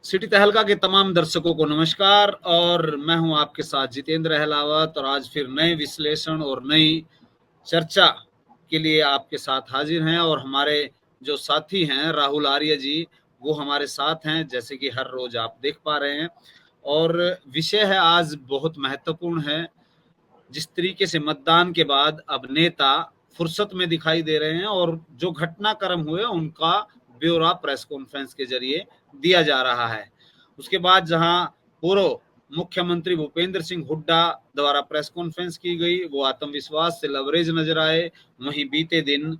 City तहलका के तमाम दर्शकों को नमस्कार। और मैं हूं आपके साथ जितेंद्र अहलावत, और आज फिर नए विश्लेषण और नई चर्चा के लिए आपके साथ हाजिर हैं। और हमारे जो साथी हैं राहुल आर्य जी, वो हमारे साथ हैं, जैसे कि हर रोज आप देख पा रहे हैं। और विषय है आज बहुत महत्वपूर्ण है। जिस तरीके से मतदान के बाद अब नेता फुर्सत में दिखाई दे रहे हैं और जो घटनाक्रम हुए उनका ब्यौरा प्रेस कॉन्फ्रेंस के जरिए दिया जा रहा है। उसके बाद जहां पूर्व मुख्यमंत्री भूपेंद्र सिंह हुड्डा द्वारा प्रेस कॉन्फ्रेंस की गई, वो आत्मविश्वास से लबरेज नजर आए। वहीं बीते दिन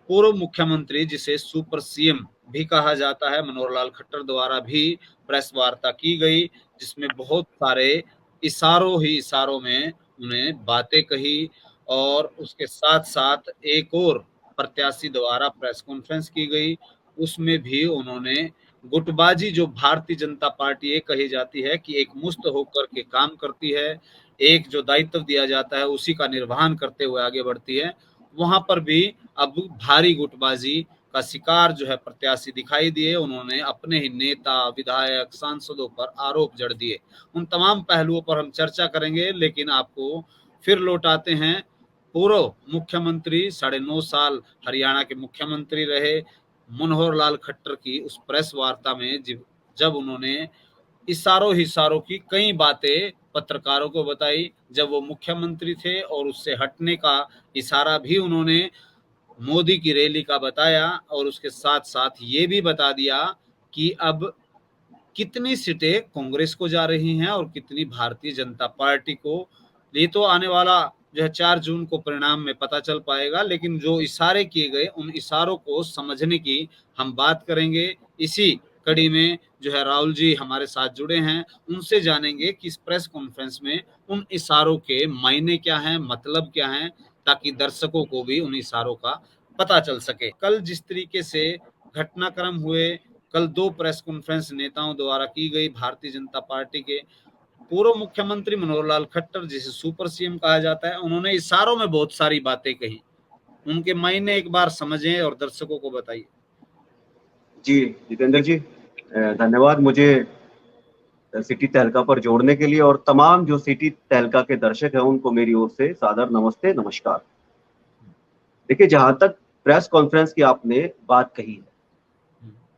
पूर्व मुख्यमंत्री, जिसे सुपर सीएम भी कहा जाता है, मनोहर लाल खट्टर द्वारा भी प्रेस वार्ता की गई, जिसमें बहुत सारे इशारों में उन्हें बातें कही। और उसके साथ साथ एक और प्रत्याशी द्वारा प्रेस कॉन्फ्रेंस की गई, उसमें भी उन्होंने गुटबाजी, जो भारतीय जनता पार्टी ये कही जाती है कि एक मुस्त होकर के काम करती है, एक जो दायित्व दिया जाता है उसी का निर्वहन करते हुए आगे बढ़ती है, वहां पर भी अब भारी गुटबाजी का शिकार जो है प्रत्याशी दिखाई दिए। उन्होंने अपने ही नेता, विधायक, सांसदों पर आरोप जड़ दिए। उन तमाम पहलुओं पर हम चर्चा करेंगे, लेकिन आपको फिर लौटाते हैं पूर्व मुख्यमंत्री, 9.5 साल हरियाणा के मुख्यमंत्री रहे, मनोहर लाल खट्टर की उस प्रेस वार्ता में जब उन्होंने इशारों की कई बातें पत्रकारों को बताई, जब वो मुख्यमंत्री थे, और उससे हटने का इशारा भी उन्होंने मोदी की रैली का बताया। और उसके साथ साथ ये भी बता दिया कि अब कितनी सीटें कांग्रेस को जा रही हैं और कितनी भारतीय जनता पार्टी को। ये तो आने वाला जो है 4 जून को परिणाम में पता चल पाएगा, लेकिन जो इशारे किए गए उन इशारों को समझने की हम बात करेंगे। इसी कड़ी में जो है राहुल जी हमारे साथ जुड़े हैं, उनसे जानेंगे कि इस प्रेस कॉन्फ्रेंस में उन इशारों के मायने क्या हैं, मतलब क्या हैं, ताकि दर्शकों को भी उन इशारों का पता चल सके। कल जिस तरीके से घटनाक्रम हुए, कल 2 प्रेस कॉन्फ्रेंस नेताओं द्वारा की गई, भारतीय जनता पार्टी के पूर्व मुख्यमंत्री मनोहर लाल खट्टर, जिसे सुपर सीएम कहा जाता है, उन्होंने इशारों में बहुत सारी बातें कही। उनके मायने एक बार समझें और दर्शकों को बताइए। जी जितेंद्र जी, धन्यवाद मुझे सिटी तहलका पर जोड़ने के लिए। और तमाम जो सिटी तहलका के दर्शक हैं उनको मेरी ओर से सादर नमस्ते, नमस्कार। देखिए, जहां तक प्रेस कॉन्फ्रेंस की आपने बात कही है,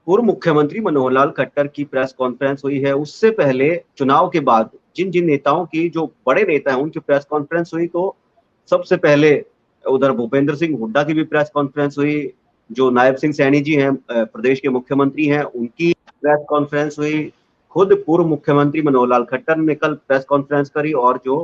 पूर्व मुख्यमंत्री मनोहर लाल खट्टर की प्रेस कॉन्फ्रेंस हुई है। उससे पहले चुनाव के बाद जिन जिन नेताओं की, जो बड़े नेता हैं, उनकी प्रेस कॉन्फ्रेंस हुई, तो सबसे पहले उधर भूपेंद्र सिंह हुड्डा की भी प्रेस कॉन्फ्रेंस हुई। जो नायब सिंह सैनी जी हैं, प्रदेश के मुख्यमंत्री हैं, उनकी प्रेस कॉन्फ्रेंस हुई। खुद पूर्व मुख्यमंत्री मनोहर लाल खट्टर ने कल प्रेस कॉन्फ्रेंस करी। और जो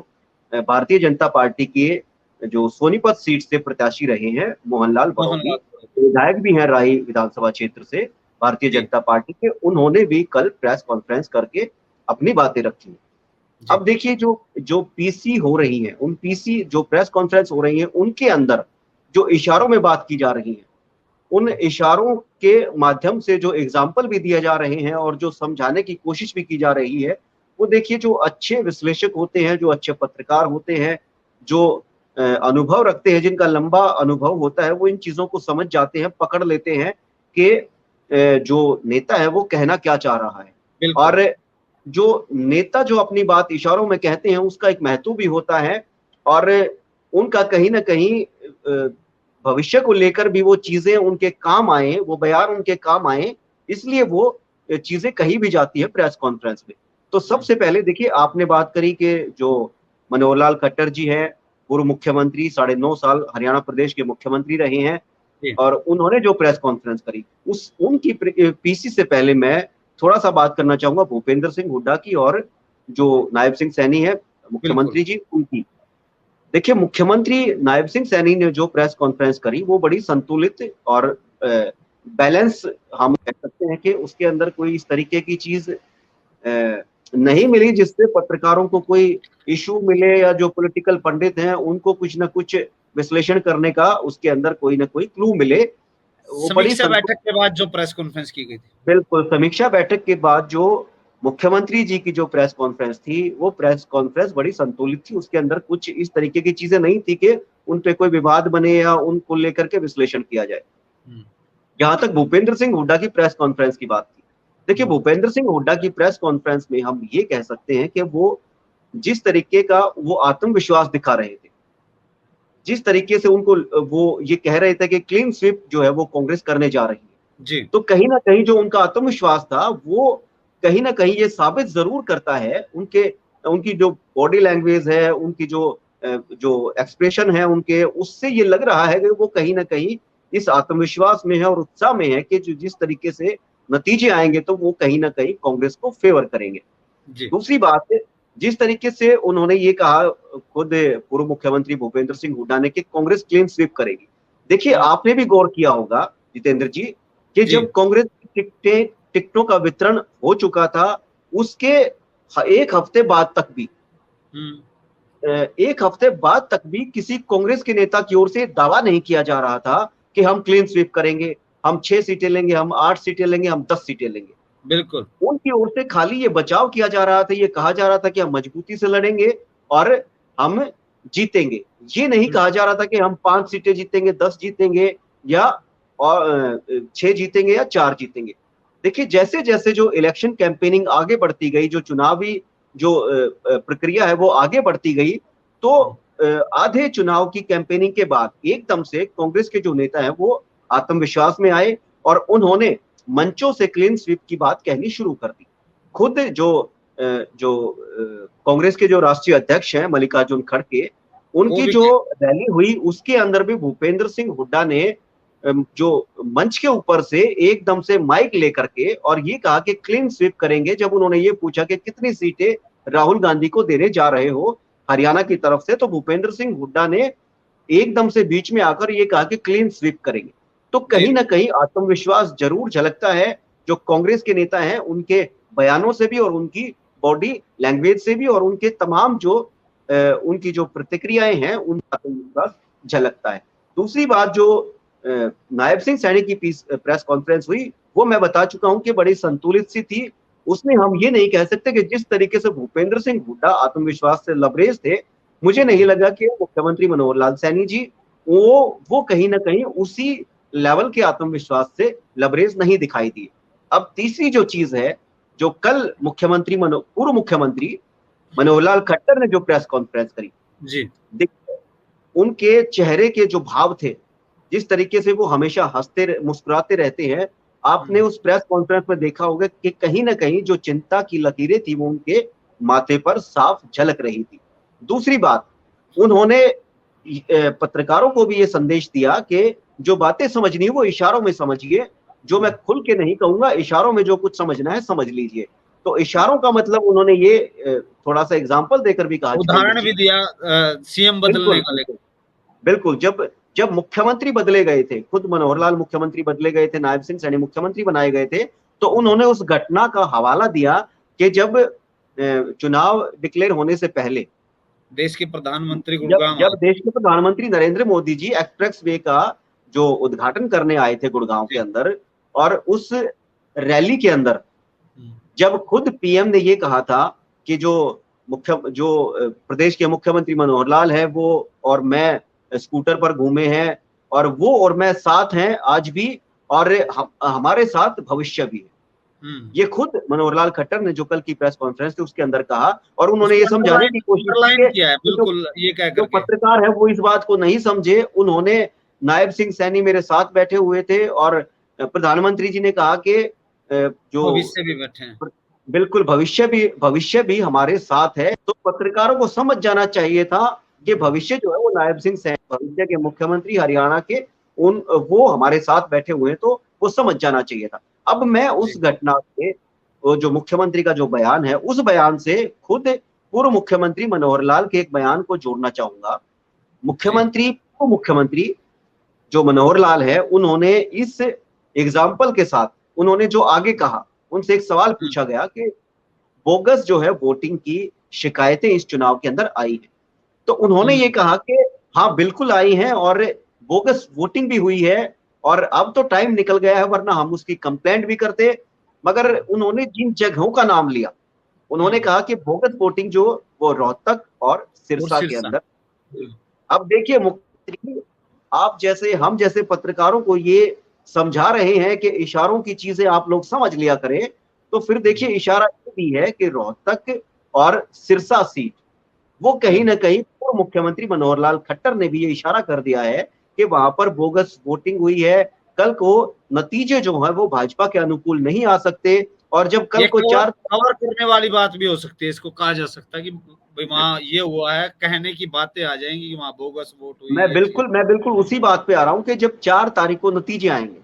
भारतीय जनता पार्टी के जो सोनीपत सीट से प्रत्याशी रहे हैं, मोहनलाल बरौनी, विधायक भी हैं राही विधानसभा क्षेत्र से भारतीय जनता पार्टी के, उन्होंने भी कल प्रेस कॉन्फ्रेंस करके अपनी बातें रखी। अब देखिए, जो जो पीसी हो रही है, उन पीसी जो प्रेस कॉन्फ्रेंस हो रही है, उनके अंदर जो इशारों में बात की जा रही है, उन इशारों के माध्यम से जो एग्जाम्पल भी दिए जा रहे हैं और जो समझाने की कोशिश भी की जा रही है, वो देखिए, जो अच्छे विश्लेषक होते हैं, जो अच्छे पत्रकार होते हैं, जो अनुभव रखते हैं, जिनका लंबा अनुभव होता है, वो इन चीजों को समझ जाते हैं, पकड़ लेते हैं कि जो नेता है वो कहना क्या चाह रहा है। और जो नेता जो अपनी बात इशारों में कहते हैं, उसका एक महत्व भी होता है। और उनका कहीं ना कहीं भविष्य को लेकर भी वो चीजें उनके काम आए, वो बयान उनके काम आए, इसलिए वो चीजें कही भी जाती है प्रेस कॉन्फ्रेंस में। तो सबसे पहले देखिए, आपने बात करी कि जो मनोहर लाल खट्टर जी हैं, पूर्व मुख्यमंत्री, 9.5 साल हरियाणा प्रदेश के मुख्यमंत्री रहे हैं, और उन्होंने जो प्रेस कॉन्फ्रेंस करी, उनकी पीसी से पहले मैं थोड़ा सा बात करना चाहूंगा भूपेंद्र सिंह हुड्डा की, और जो नायब सिंह सैनी है मुख्यमंत्री जी, उनकी। देखिए, मुख्यमंत्री नायब सिंह सैनी ने जो प्रेस कॉन्फ्रेंस करी, वो बड़ी संतुलित और बैलेंस, हम कह सकते हैं कि उसके अंदर कोई इस तरीके की चीज नहीं मिली जिससे पत्रकारों को कोई इशू मिले, या जो पॉलिटिकल पंडित हैं उनको कुछ ना कुछ विश्लेषण करने का उसके अंदर कोई ना कोई क्लू मिले। वो समीक्षा बैठक के बाद जो प्रेस कॉन्फ्रेंस की गई थी, बिल्कुल, समीक्षा बैठक के बाद जो मुख्यमंत्री जी की जो प्रेस कॉन्फ्रेंस थी, वो प्रेस कॉन्फ्रेंस बड़ी संतुलित थी। उसके अंदर कुछ इस तरीके की चीजें नहीं थी कि उन पे कोई विवाद बने या उनको लेकर के विश्लेषण किया जाए। जहां तक भूपेंद्र सिंह हुड्डा की प्रेस कॉन्फ्रेंस की बात थी, देखिए, भूपेंद्र सिंह हुड्डा की प्रेस कॉन्फ्रेंस में हम ये कह सकते हैं कि वो जिस तरीके का वो आत्मविश्वास दिखा रहे थे, जिस तरीके से उनको वो ये कह रहे थे कि क्लीन स्वीप जो है वो कांग्रेस करने जा रही है, जी, तो कहीं न कहीं जो उनका आत्मविश्वास था, वो कहीं न कहीं ये साबित ज़रूर करता है, उनकी जो बॉडी लैंग्वेज है, उनकी जो एक्सप्रेशन है उनके, उससे ये लग रहा है कि वो कहीं न कहीं इस आत्मविश्वास में है और उत्साह में है कि जो जिस तरीके से नतीजे आएँगे, तो वो कहीं न कहीं कांग्रेस को फ़ेवर करेंगे। जी, दूसरी बात, जिस तरीके से उन्होंने ये कहा, खुद पूर्व मुख्यमंत्री भूपेंद्र सिंह हुड्डा ने, कि कांग्रेस क्लीन स्वीप करेगी। देखिए, हाँ, आपने भी गौर किया होगा जितेंद्र जी, कि जी, जब कांग्रेस की टिकटों का वितरण हो चुका था, उसके 1 हफ्ते बाद तक भी, हुँ, 1 हफ्ते बाद तक भी किसी कांग्रेस के नेता की ओर से दावा नहीं किया जा रहा था कि हम क्लीन स्वीप करेंगे, हम 6 सीटें लेंगे, हम 8 सीटें लेंगे, हम 10 सीटें लेंगे। बिल्कुल, उनकी ओर से खाली ये बचाव किया जा रहा था, ये कहा जा रहा था कि हम मजबूती से लड़ेंगे और हम जीतेंगे। ये नहीं हुँ, कहा जा रहा था कि हम 5 सीटें जीतेंगे, 10 जीतेंगे या 6 जीतेंगे या 4 जीतेंगे। देखिए, जैसे-जैसे जो इलेक्शन कैंपेनिंग आगे बढ़ती गई, जो चुनावी जो प्रक्रिया है वो आगे बढ़ती गई, तो हुँ, आधे चुनाव की कैंपेनिंग के बाद एकदम से कांग्रेस के जो नेता हैं वो आत्मविश्वास में आए और उन्होंने मंचों से क्लीन स्वीप की बात कहनी शुरू कर दी। खुद कांग्रेस के जो राष्ट्रीय अध्यक्ष हैं मल्लिकार्जुन खड़गे, वो उनकी भी जो कह रैली हुई उसके अंदर भी भूपेंद्र सिंह हुड्डा ने जो मंच के ऊपर से एकदम से माइक लेकर के और ये कहा कि क्लीन स्वीप करेंगे। जब उन्होंने ये पूछा कि कितनी सीटें राहुल गांधी को देने जा रहे हो हरियाणा की तरफ से, तो भूपेंद्र सिंह हुड्डा ने एकदम से बीच में आकर ये कहा कि क्लीन स्वीप करेंगे। तो जी, कहीं न कहीं आत्मविश्वास ज़रूर झलकता है, जो कांग्रेस के नेता हैं, उनके बयानों से भी और उनकी बॉडी लैंग्वेज से भी और उनके तमाम जो उनकी जो प्रतिक्रियाएँ हैं, उन आत्मविश्वास झलकता है। दूसरी बात, जो नायब सिंह सैनी की प्रेस कॉन्फ्रेंस हुई, वो मैं बता चुका हूँ कि बड़ी संतुलित सी थी। उसमें हम ये नहीं कह सकते कि जिस तरीके से भूपेंद्र सिंह हुड्डा आत्मविश्वास से लबरेज थे, मुझे नहीं लगा कि मुख्यमंत्री मनोहर लाल सैनी जी वो कहीं न कहीं उसी लेवल के आत्मविश्वास से लबरेज नहीं दिखाई दिए। अब तीसरी जो चीज़ है, जो कल पूर्व मुख्यमंत्री हुँ, मनोहर लाल खट्टर ने जो प्रेस कॉन्फ्रेंस करी, जी, देखिए उनके चेहरे के जो भाव थे, जिस तरीके से वो हमेशा मुस्कुराते रहते हैं, आपने हुँ, उस प्रेस कॉन्फ्रेंस में देखा होगा कि कहीं न कहीं जो चिंता की लकीरें थी, वो उनके माथे पर साफ झलक रही थी। दूसरी बात, उन्होंने पत्रकारों को भी ये संदेश दिया कि जो बातें समझनी है वो इशारों में समझिए, जो मैं हुँ, खुल के नहीं कहूँगा, इशारों में जो कुछ समझना है समझ लीजिए। तो इशारों का मतलब उन्होंने ये थोड़ा-सा एग्ज़ाम्पल देकर भी कहा जितेंद्र उदाहरण जी। भी दिया सीएम बदलने बिल्कुल, का बिल्कुल। लेकर। बिल्कुल, जब जब मुख्यमंत्री बदले गए थे, खुद मनोहर लाल मुख्यमंत्री बदले गए थे, नायब सिंह सैनी मुख्यमंत्री बनाए गए थे, तो हुँ, उन्होंने उस घटना का हवाला दिया कि जब चुनाव डिक्लेयर होने से पहले, देश के प्रधानमंत्री जब गुड़गाँव जब आए। देश के प्रधानमंत्री नरेंद्र मोदी जी एक्सप्रेस वे का जो उद्घाटन करने आए थे गुड़गाँव के जी, अंदर, और उस रैली के अंदर हुँ, जब खुद पीएम ने ये कहा था कि प्रदेश के मुख्यमंत्री मनोहर लाल है, वो और मैं स्कूटर पर घूमे हैं और वो और मैं साथ हैं आज भी, और हमारे साथ भविष्य भी है। हुँ, ये खुद मनोहर लाल खट्टर ने जो कल की प्रेस कॉन्फ्रेंस थी उसके अंदर कहा, और उन्होंने ये उसको समझाने की कोशिश की अंडरलाइन कि किया है, जो बिल्कुल ये कह जो कर के। पत्रकार है वो इस बात को नहीं समझे। उन्होंने नायब सिंह सैनी मेरे साथ बैठे हुए थे और प्रधानमंत्री जी ने कहा कि जो भविष्य भी बैठे हैं। बिल्कुल भविष्य भी हमारे साथ है। तो पत्रकारों को समझ जाना चाहिए था कि हुँ, भविष्य जो है वो नायब सिंह सैनी, भविष्य के मुख्यमंत्री हरियाणा के, उन वो हमारे साथ बैठे हुए हैं, तो वो समझ जाना चाहिए था। अब मैं उस जी, घटना से, वो जो मुख्यमंत्री का जो बयान है, उस बयान से खुद पूर्व मुख्यमंत्री मनोहर लाल के एक बयान को जोड़ना चाहूँगा। जी, पूर्व मुख्यमंत्री जो मनोहर लाल है, उन्होंने इस एग्ज़ाम्पल के साथ उन्होंने जो आगे कहा, उनसे एक सवाल हुँ, पूछा गया कि बोगस जो है वोटिंग की शिकायतें इस चुनाव के अंदर आई हैं। तो उन्होंने हुँ, ये कहा कि हाँ, बिल्कुल आई हैं और बोगस वोटिंग भी हुई है और अब तो टाइम निकल गया है, वरना हम उसकी कंप्लेंट भी करते। मगर हुँ, उन्होंने जिन जगहों का नाम लिया, उन्होंने हुँ, कहा कि बोगस वोटिंग जो वो रोहतक और और सिरसा के सिरसा। अंदर। हुँ, अब देखिए, मुख्यमंत्री आप जैसे हम जैसे पत्रकारों को ये समझा रहे हैं कि इशारों की चीजें आप लोग समझ लिया करें, तो फिर देखिए इशारा ये भी है कि रोहतक और सिरसा सीट वो कहीं ना कहीं पूर्व मुख्यमंत्री मनोहर लाल खट्टर ने भी ये इशारा कर दिया है कि वहां पर बोगस वोटिंग हुई है। कल को नतीजे जो है वो भाजपा के अनुकूल नहीं आ सकते। और जब कल ये को चार कवर करने वाली बात भी हो सकती है, इसको कहा जा सकता है कि भाई वहां ये हुआ है, कहने की बातें आ जाएंगी कि वहां बोगस वोट हुई, ये चीज। मैं बिल्कुल उसी बात पे आ रहा हूं कि जब 4 तारीख को नतीजे आएंगे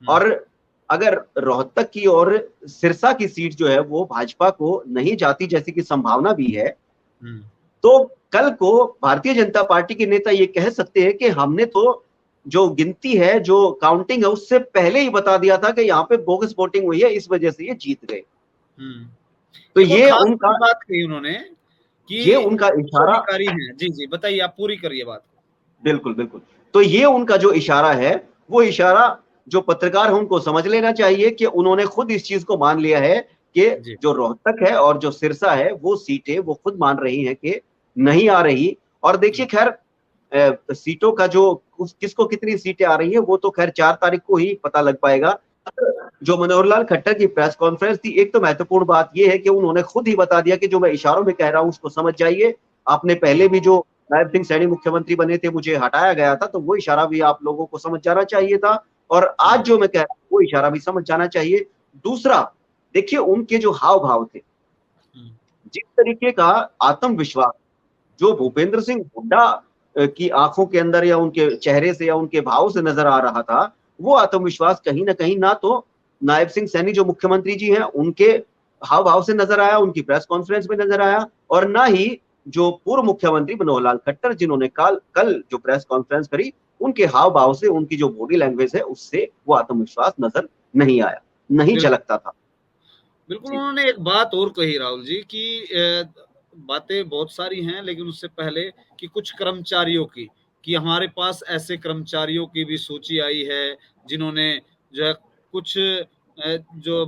और अगर रोहतक की और सिरसा की सीट जो है वो भाजपा को नहीं जाती जैसी की संभावना भी है, तो कल को भारतीय जनता पार्टी के नेता ये कह सकते हैं कि हमने तो जो गिनती है, जो काउंटिंग है, उससे पहले ही बता दिया था कि यहाँ पे बोगस वोटिंग हुई है, इस वजह से ये जीत गए। तो ये उनका बात कही उन्होंने कि ये उनका इशारा अधिकारी है। जी जी बताइए, आप पूरी करिए बात। बिल्कुल बिल्कुल। तो ये उनका जो इशारा है, वो इशारा जो पत्रकार है उनको समझ लेना चाहिए कि उन्होंने खुद इस चीज को मान लिया है कि जो रोहतक है और जो सिरसा है वो सीटें वो खुद मान रही हैं कि नहीं आ रही। और देखिए खैर सीटों का जो किसको कितनी सीटें आ रही है वो तो खैर 4 तारीख को ही पता लग पाएगा। जो मनोहर लाल खट्टर की प्रेस कॉन्फ्रेंस थी, एक तो महत्वपूर्ण बात यह है कि उन्होंने खुद ही बता दिया कि जो मैं इशारों में कह रहा हूं उसको समझ जाइए। आपने पहले भी जो नायब सिंह सैनी मुख्यमंत्री बने थे, मुझे हटाया गया था, तो वो इशारा भी आप लोगों को समझ जाना चाहिए था। और आज जो मैं कह रहा हूं वो इशारा भी समझ जाना चाहिए। दूसरा, देखिए उनके जो हाव भाव थे, जिस तरीके का आत्मविश्वास जो भूपेंद्र सिंह हुड्डा की आंखों के अंदर या उनके चेहरे से या उनके भाव से नजर आ रहा था, वो आत्मविश्वास कहीं ना कहीं ना तो नायब सिंह सैनी जो मुख्यमंत्री जी हैं उनके हाव भाव से नजर आया, उनकी प्रेस कॉन्फ्रेंस में नजर आया, और ना ही जो पूर्व मुख्यमंत्री मनोहर लाल खट्टर जिन्होंने कल जो प्रेस कॉन्फ्रेंस करी, उनके हाव भाव से, उनकी जो बॉडी लैंग्वेज है उससे वो आत्मविश्वास नजर नहीं आया, नहीं झलकता था। बिल्कुल। उन्होंने एक बात और कही राहुल जी कि बातें बहुत सारी हैं, लेकिन उससे पहले कि कुछ कर्मचारियों की, कि हमारे पास ऐसे कर्मचारियों की भी सूची आई है जिन्होंने जो है कुछ जो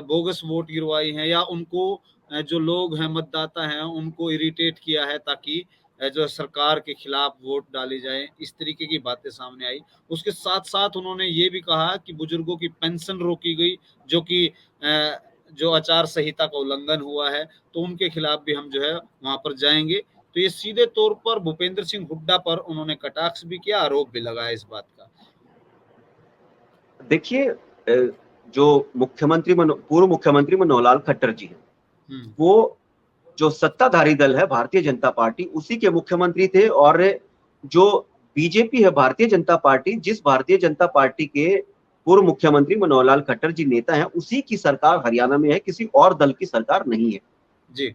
बोगस वोट गिरवाई हैं, या उनको जो लोग हैं मतदाता हैं उनको इरिटेट किया है ताकि जो सरकार के खिलाफ वोट डाली जाए, इस तरीके की बातें सामने आई। उसके साथ साथ उन्होंने ये भी कहा कि बुजुर्गों की पेंशन रोकी गई, जो कि जो आचार संहिता का उल्लंघन हुआ है, तो उनके खिलाफ भी हम जो है वहां पर जाएंगे। तो ये सीधे तौर पर भूपेंद्र सिंह हुड्डा पर उन्होंने कटाक्ष भी किया, आरोप भी लगाया इस बात का। देखिए जो पूर्व मुख्यमंत्री मनोहर लाल खट्टर जी हैं, वो जो सत्ताधारी दल है भारतीय जनता पार्टी, उसी के मुख्यमंत्री थे। और जो बीजेपी है भारतीय जनता पार्टी, जिस भारतीय जनता पार्टी के पूर्व मुख्यमंत्री मनोहर लाल खट्टर जी नेता हैं, उसी की सरकार हरियाणा में है, किसी और दल की सरकार नहीं है जी।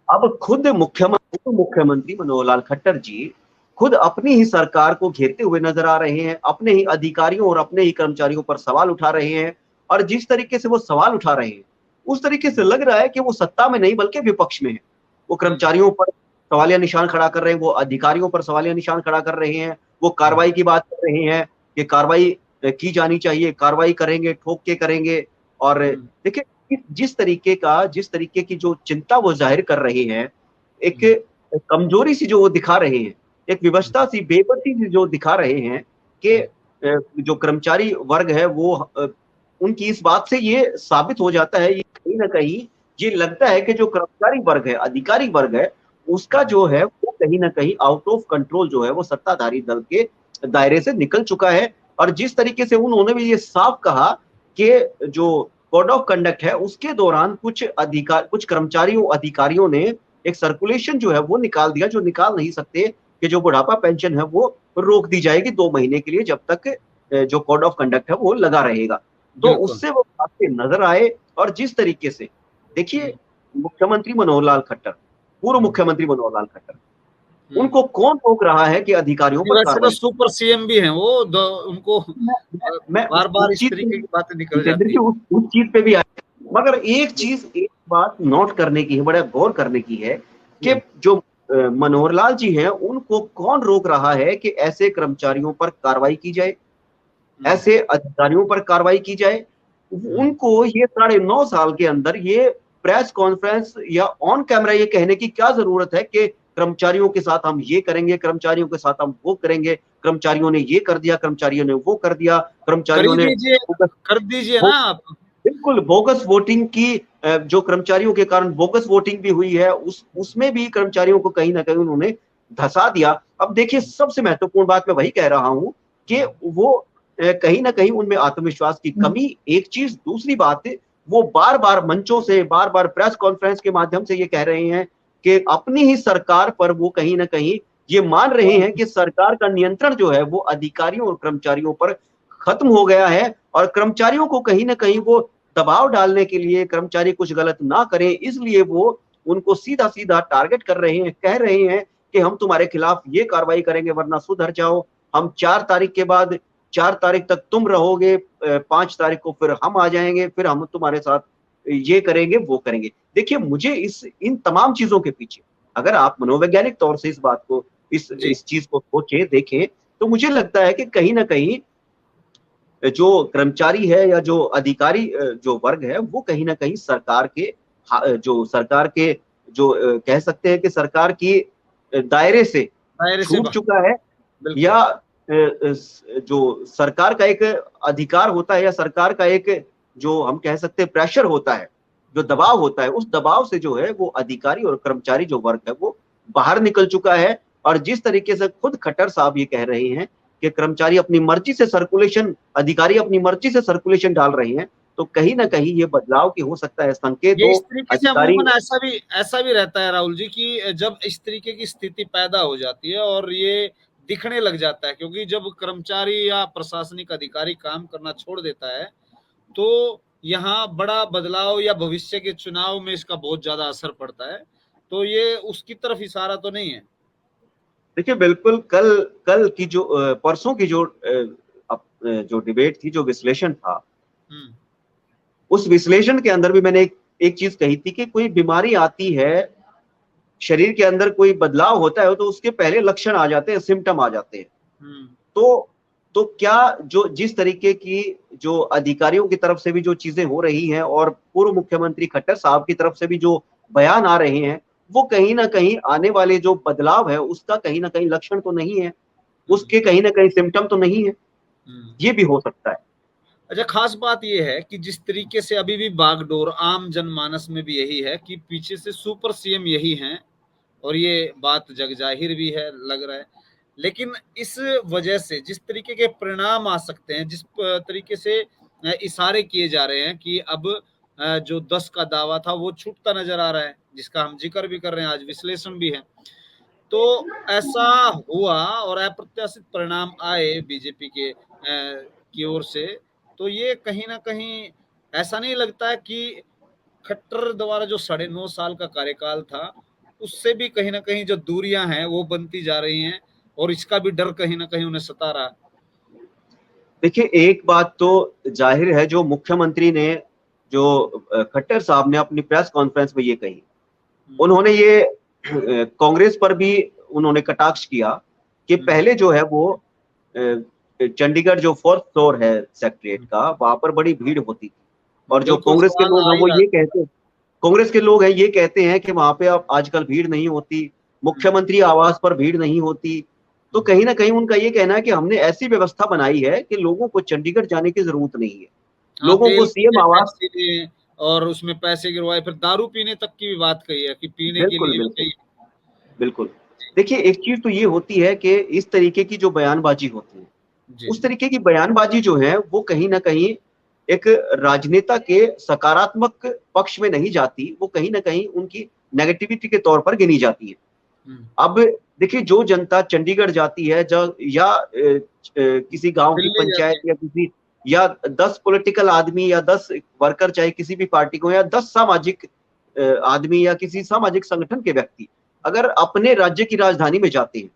अब खुद मुख्यमंत्री मनोहर लाल खट्टर जी खुद अपनी ही सरकार को घेरते हुए नजर आ रहे हैं, अपने ही अधिकारियों और अपने ही कर्मचारियों पर सवाल उठा रहे हैं। और जिस तरीके से वो सवाल उठा रहे हैं, उस तरीके से लग रहा है कि वो सत्ता में नहीं बल्कि विपक्ष में है। वो कर्मचारियों पर सवालिया निशान खड़ा कर रहे हैं, वो अधिकारियों पर सवालिया निशान खड़ा कर रहे हैं, वो कार्रवाई की बात कर रहे हैं कि कार्रवाई की जानी चाहिए, कार्रवाई करेंगे, ठोक के करेंगे। और देखिए जिस तरीके की जो चिंता वो जाहिर कर रहे हैं, एक कमजोरी सी जो वो दिखा रहे हैं, एक विवशता सी, बेबसी सी जो दिखा रहे हैं कि जो कर्मचारी वर्ग है वो उनकी इस बात से ये साबित हो जाता है, ये कहीं ना कहीं ये लगता है कि जो कर्मचारी वर्ग है, अधिकारी वर्ग है, उसका जो है वो कहीं ना कहीं आउट ऑफ कंट्रोल जो है वो सत्ताधारी दल के दायरे से निकल चुका है। और जिस तरीके से उन्होंने भी ये साफ कहा कि जो कोड ऑफ कंडक्ट है उसके दौरान कुछ कर्मचारियों अधिकारियों ने एक सर्कुलेशन जो है वो निकाल दिया, जो निकाल नहीं सकते, कि जो बुढ़ापा पेंशन है वो रोक दी जाएगी 2 महीने के लिए, जब तक जो कोड ऑफ कंडक्ट है वो लगा रहेगा। तो उससे वो बातें नजर आए। और जिस तरीके से देखिए मुख्यमंत्री मनोहर लाल खट्टर, पूर्व मुख्यमंत्री मनोहर लाल खट्टर, उनको कौन रोक रहा है कि अधिकारियों पर कार्रवाई? सुपर सीएम भी हैं वो, उनको बार-बार इस तरीके की बातें निकल जाती है। उस चीज पे भी आए, मगर एक बात नोट करने की है, बड़ा गौर करने की है कि जो मनोहर लाल जी हैं उनको कौन रोक रहा है कि ऐसे कर्मचारियों पर कार्रवाई की जाए, ऐसे अधिकारियों पर कार्रवाई की जाए। उनको ये 9.5 साल के अंदर ये प्रेस कॉन्फ्रेंस या ऑन कैमरा ये कहने की क्या जरूरत है कि कर्मचारियों के साथ हम ये करेंगे, कर्मचारियों के साथ हम वो करेंगे, कर्मचारियों ने ये कर दिया, कर्मचारियों ने वो कर दिया, कर्मचारियों ने कर दीजिए ना आप। बिल्कुल बोगस वोटिंग की जो कर्मचारियों के कारण बोगस वोटिंग भी हुई है, उसमें भी कर्मचारियों को कहीं ना कहीं उन्होंने धसा दिया। अब देखिए सबसे महत्वपूर्ण बात मैं वही कह रहा हूं कि वो कहीं ना कहीं उनमें आत्मविश्वास की कमी एक चीज, दूसरी बात है वो बार बार मंचों से, बार बार प्रेस कॉन्फ्रेंस के माध्यम से ये कह रहे हैं कि अपनी ही सरकार पर वो कहीं ना कहीं ये मान रहे हैं कि सरकार का नियंत्रण जो है वो अधिकारियों और कर्मचारियों पर खत्म हो गया है, और कर्मचारियों को कहीं ना कहीं वो दबाव डालने के लिए, कर्मचारी कुछ गलत ना करें इसलिए वो उनको सीधा सीधा टारगेट कर रहे हैं, कह रहे हैं कि हम तुम्हारे खिलाफ ये कार्रवाई करेंगे वरना सुधर जाओ। हम 4 तारीख के बाद, 4 तारीख तक तुम रहोगे, 5 तारीख को फिर हम आ जाएंगे, फिर हम तुम्हारे साथ ये करेंगे वो करेंगे। देखिए मुझे इन तमाम चीजों के पीछे, अगर आप मनोवैज्ञानिक तौर से इस बात को, जी। इस चीज को सोचे देखें, तो मुझे लगता है कि कहीं ना कहीं जो कर्मचारी है या जो अधिकारी जो वर्ग है वो कहीं ना कहीं सरकार के जो सरकार के जो कह सकते हैं कि सरकार की दायरे से दायरे से छूट बाहर। चुका है, बिल्कुल। या जो सरकार का एक अधिकार होता है या सरकार का एक जो हम कह सकते हैं प्रेशर होता है, जो दबाव होता है, उस दबाव से जो है वो अधिकारी और कर्मचारी जो वर्ग है वो बाहर निकल चुका है। और जिस तरीके से खुद खट्टर साहब ये कह रहे हैं कि कर्मचारी अपनी मर्जी से सर्कुलेशन, अधिकारी अपनी मर्जी से सर्कुलेशन डाल रहे हैं, तो कहीं ना कहीं ये बदलाव की हो सकता है संकेत ये हो इस तरीके से अधिकारी। अमूमन ऐसा भी रहता है राहुल जी कि जब इस तरीके की स्थिति पैदा हो जाती है और ये दिखने लग जाता है, क्योंकि जब कर्मचारी या प्रशासनिक अधिकारी काम करना छोड़ देता है तो यहाँ बड़ा बदलाव या भविष्य के चुनाव में इसका बहुत ज्यादा असर पड़ता है। तो ये उसकी तरफ इशारा तो नहीं है। देखिए बिल्कुल, कल कल की जो परसों की जो डिबेट थी, जो विश्लेषण था, हम्म। उस विश्लेषण के अंदर भी मैंने एक चीज कही थी कि कोई बीमारी आती है, शरीर के अंदर कोई बदलाव होता है तो उसके पहले लक्षण आ जाते हैं, सिम्टम आ जाते हैं। हम्म। तो तो क्या जो जिस तरीके की जो अधिकारियों की तरफ से भी जो चीजें हो रही हैं और पूर्व मुख्यमंत्री खट्टर साहब की तरफ से भी जो बयान आ रहे हैं, वो कहीं ना कहीं आने वाले जो बदलाव है उसका कहीं ना कहीं लक्षण तो नहीं है, हम्म। उसके कहीं ना कहीं सिम्टम तो नहीं है। हम्म। ये भी हो सकता है। अच्छा, खास बात यह है कि जिस तरीके से अभी भी बागडोर आम जनमानस में भी यही है कि पीछे से सुपर सीएम यही हैं, और ये बात जग जाहिर भी है, लग रहा है। लेकिन इस वजह से जिस तरीके के परिणाम आ सकते हैं, जिस तरीके से इशारे किए जा रहे हैं कि अब जो 10 का दावा था वो छूटता नजर आ रहा है, जिसका हम जिक्र भी कर रहे हैं, आज विश्लेषण भी है। तो ऐसा हुआ और अप्रत्याशित परिणाम आए बीजेपी के की ओर से, तो ये कहीं ना कहीं ऐसा नहीं लगता है कि खट्टर द्वारा जो 9.5 साल का कार्यकाल था उससे भी कहीं ना कहीं जो दूरियां हैं वो बनती जा रही हैं, और इसका भी डर कहीं ना कहीं उन्हें सता रहा है। देखिए एक बात तो जाहिर है, जो मुख्यमंत्री ने, जो खट्टर साहब ने अपनी प्रेस कॉन्फ्रेंस में ये कही, उन्होंने ये कांग्रेस पर भी उन्होंने कटाक्ष किया कि पहले जो है वो चंडीगढ़ जो 4th फ्लोर है सेक्रेटरीट का, वहां पर बड़ी भीड़ होती थी, और जो बिल्कुल, कांग्रेस के सवाल लोग आ हैं ही वो रहा ये था। कहते, कांग्रेस के लोग हैं ये कहते हैं कि वहां पे अब आजकल भीड़ नहीं होती, मुख्यमंत्री आवास पर भीड़ नहीं होती। तो कहीं ना कहीं उनका ये कहना है कि हमने ऐसी व्यवस्था बनाई है कि लोगों को चंडीगढ़ जाने की जरूरत नहीं है, हाँ, लोगों को तेल सीएम के आवास। टैक्सी लिए और उसमें पैसे गिरवाए, फिर दारू पीने तक की भी बात कही है कि पीने के बिल्कुल लिए भी बिल्कुल चाहिए। बिल्कुल। देखिए एक चीज तो ये होती है कि इस तरीके की जो बयानबाजी होती है, जी। उस तरीके की बयानबाजी जो है वो कहीं ना कहीं एक राजनेता के सकारात्मक पक्ष में नहीं जाती, वो कहीं ना कहीं उनकी नेगेटिविटी के तौर पर गिनी जाती है। हम्म। अब देखिए जो जनता चंडीगढ़ जाती है, या किसी गांव की दिल्ली जाती पंचायत है। या किसी, या 10 पॉलिटिकल आदमी या 10 वर्कर, चाहे किसी भी पार्टी को, या 10 सामाजिक आदमी या किसी सामाजिक संगठन के व्यक्ति अगर अपने राज्य की राजधानी में जाते हैं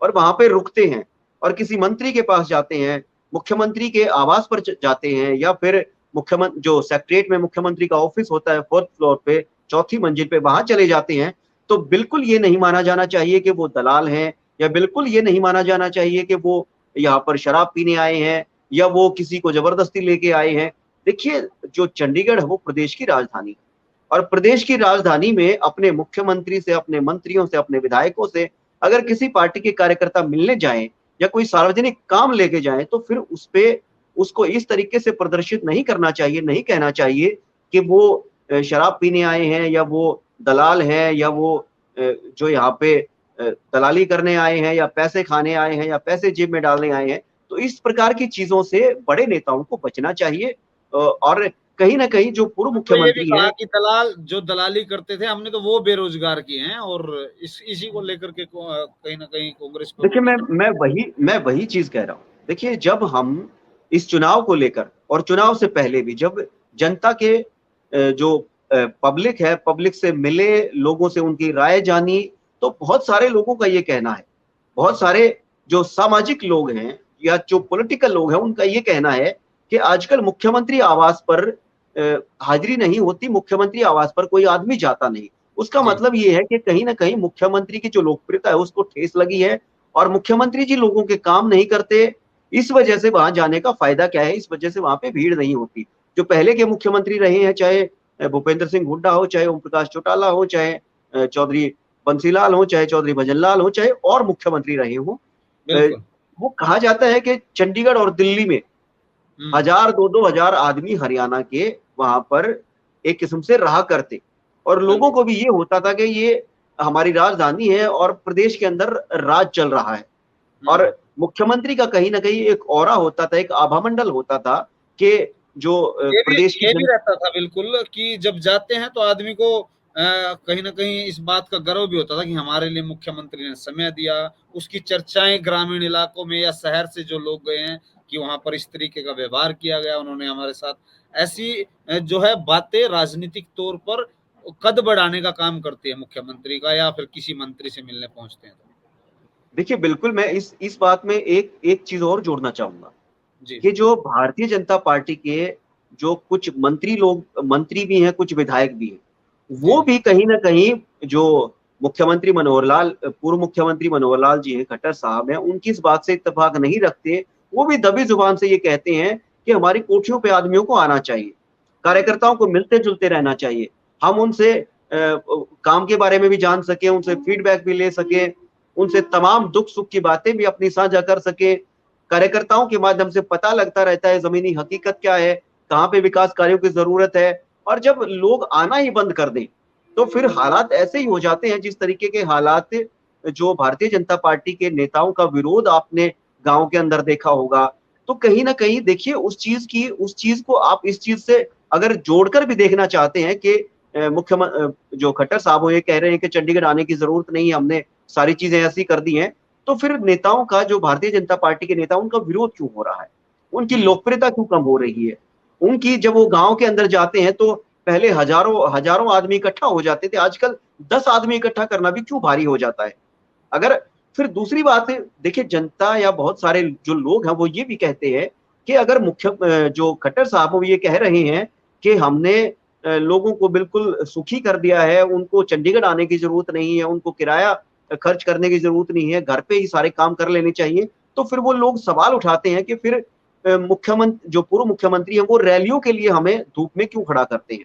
और वहां पे रुकते हैं और किसी मंत्री के पास जाते हैं, मुख्यमंत्री के आवास पर जाते हैं, या फिर मुख्यमंत्री जो सेक्रेटरीट में मुख्यमंत्री का ऑफिस होता है 4th फ्लोर पे, 4थी मंजिल पे, वहां चले जाते हैं, तो बिल्कुल ये नहीं माना जाना चाहिए कि वो दलाल हैं, या बिल्कुल ये नहीं माना जाना चाहिए कि वो यहाँ पर शराब पीने आए हैं या वो किसी को जबरदस्ती लेके आए हैं। देखिए जो चंडीगढ़ है वो प्रदेश की राजधानी है, और प्रदेश की राजधानी में अपने मुख्यमंत्री से, अपने मंत्रियों से, अपने विधायकों से अगर किसी पार्टी के कार्यकर्ता मिलने जाएं या कोई सार्वजनिक काम लेके जाएं, तो फिर उस पे उसको इस तरीके से प्रदर्शित नहीं करना चाहिए, नहीं कहना चाहिए कि वो शराब पीने आए हैं या वो दलाल हैं या वो जो यहाँ पे दलाली करने आए हैं या पैसे खाने आए हैं या पैसे जेब में डालने आए हैं। तो इस प्रकार की चीज़ों से बड़े नेताओं को बचना चाहिए और कहीं न कहीं जो पूर्व तो ये भी मुख्यमंत्री कहा हैं कि दलाल जो दलाली करते थे हमने तो वो बेरोजगार किए हैं और इसी को लेकर के कहीं ना कहीं कांग्रेस पर देखिए, भी मैं वही चीज़ कह रहा हूँ। देखिए, जब हम इस चुनाव को लेकर और चुनाव से पहले भी जब जनता के जो पब्लिक है, पब्लिक से मिले, लोगों से उनकी राय जानी, तो बहुत सारे लोगों का ये कहना है, बहुत सारे जो सामाजिक लोग हैं या जो पॉलिटिकल लोग हैं, उनका ये कहना है कि आजकल मुख्यमंत्री आवास पर हाज़िरी नहीं होती, मुख्यमंत्री आवास पर कोई आदमी जाता नहीं। उसका जी मतलब ये है कि कहीं न कहीं मुख्यमंत्री की जो लोकप्रियता है, उसको ठेस लगी है और मुख्यमंत्री जी लोगों के काम नहीं करते, इस वजह से वहाँ जाने का फ़ायदा क्या है? इस वजह से वहाँ पे भीड़ नहीं होती। जो पहले के मुख्यमंत्री रहे हैं, चाहे भूपेंद्र सिंह हुड्डा हो, चाहे ओम प्रकाश चौटाला हो, चाहे चौधरी बंसीलाल हो, चाहे चौधरी भजनलाल हो, चाहे और मुख्यमंत्री रहे हों। अ, बिल्कुल। वो कहा जाता है कि चंडीगढ़ और दिल्ली में हम्म। 1000 2-2 हज़ार आदमी हरियाणा के वहाँ पर एक किस्म से रहा करते और लोगों बिल्कुल। को भी ये होता था कि ये हमारी राजधानी है और प्रदेश के अंदर राज चल रहा है। और हम्म। मुख्यमंत्री का कहीं न कहीं एक ऑरा होता था, एक आभामंडल होता था कि जो प्रदेश की ये भी जन रहता था बिल्कुल कि जब जाते हैं तो आदमी को कहीं ना कहीं इस बात का गर्व भी होता था कि हमारे लिए मुख्यमंत्री ने समय दिया। उसकी चर्चाएं ग्रामीण इलाकों में या शहर से जो लोग गए हैं कि वहां पर इस तरीके का व्यवहार किया गया उन्होंने हमारे साथ, ऐसी जो है बातें राजनीतिक तौर पर कद बढ़ाने का काम करती है मुख्यमंत्री का या फिर किसी मंत्री से मिलने पहुंचते हैं तो। देखिए बिल्कुल मैं इस बात में एक एक चीज़ और जोड़ना चाहूँगा, जी कि जो भारतीय जनता पार्टी के जो कुछ मंत्री भी हैं, कुछ विधायक भी हैं, जी वो भी कहीं न कहीं जो पूर्व मुख्यमंत्री मनोहर लाल जी हैं, खट्टर साहब हैं, उनकी इस बात से इत्तेफ़ाक नहीं रखते। वो भी दबी ज़ुबान से ये कहते हैं कि हमारी कोठियों पे आदमियों को आना चाहिए, कार्यकर्ताओं को मिलते-जुलते रहना चाहिए। हम उनसे काम के बारे में भी जान सकें, उनसे फीडबैक भी ले सकें, उनसे तमाम दुःख-सुख की बातें भी अपनी साझा कर सकें। कार्यकर्ताओं के माध्यम से पता लगता रहता है ज़मीनी हकीकत क्या है, कहाँ पे विकास कार्यों की ज़रूरत है और जब लोग आना ही बंद कर दें, तो फिर हालात ऐसे ही हो जाते हैं जिस तरीके के हालात जो भारतीय जनता पार्टी के नेताओं का विरोध आपने गाँव के अंदर देखा होगा। तो कहीं न कहीं देखिए उस चीज़ को आप इस चीज़ से अगर जोड़कर भी देखना चाहते हैं कि जो खट्टर साहब वो ये कह रहे हैं कि चंडीगढ़ आने की ज़रूरत नहीं है, हमने सारी चीज़ें ऐसी कर दी हैं। तो फिर नेताओं का जो भारतीय जनता पार्टी के नेता उनका विरोध क्यों हो रहा है? उनकी हम्म। लोकप्रियता क्यों कम हो रही है? उनकी जब वो गाँव के अंदर जाते हैं तो पहले हज़ारों आदमी इकट्ठा हो जाते थे, आजकल 10 आदमी इकट्ठा करना भी क्यों भारी हो जाता है? अगर फिर दूसरी बात है देखिए जनता या बहुत सारे जो लोग हैं वो ये भी कहते हैं कि अगर जो खट्टर साहब वो ये कह रहे हैं कि हमने लोगों को बिल्कुल सुखी कर दिया है, उनको चंडीगढ़ आने की ज़रूरत नहीं है, उनको किराया खर्च करने की ज़रूरत नहीं है, घर पे ही सारे काम कर लेने चाहिए। तो फिर वो लोग सवाल उठाते हैं कि फिर जो पूर्व मुख्यमंत्री हैं वो रैलियों के लिए हमें धूप में क्यों खड़ा करते हैं?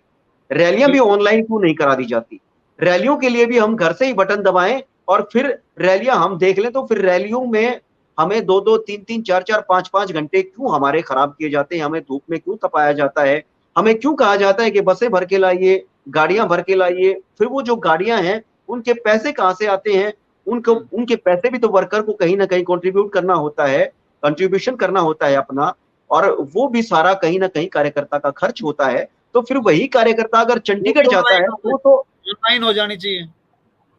रैलियाँ भी बिल्कुल। ऑनलाइन क्यों नहीं करा दी जाती? रैलियों के लिए भी हम घर से ही बटन दबाएँ और फिर रैलियाँ हम देख लें तो फिर रैलियों में हमें 2-2 3-3 4-4 5-5 घंटे क्यों हमारे खराब किए जाते हैं? हमें धूप में क्यों तपाया जाता है? हमें क्यों कहा जाता है कि बसें भर के लाइए, गाड़ियाँ भर के लाइए? फिर वो जो गाड़ियाँ हैं, उनके पैसे कहाँ से आते हैं? उनको हम्म। उनके पैसे भी तो वर्कर को कहीं न कहीं कंट्रीब्यूट करना होता है, कंट्रीब्यूशन करना होता है अपना और वो भी सारा कहीं न कहीं कार्यकर्ता का खर्च होता है। तो फिर वही कार्यकर्ता अगर वो भी चंडीगढ़ जाता है, तो ऑनलाइन हो जानी चाहिए।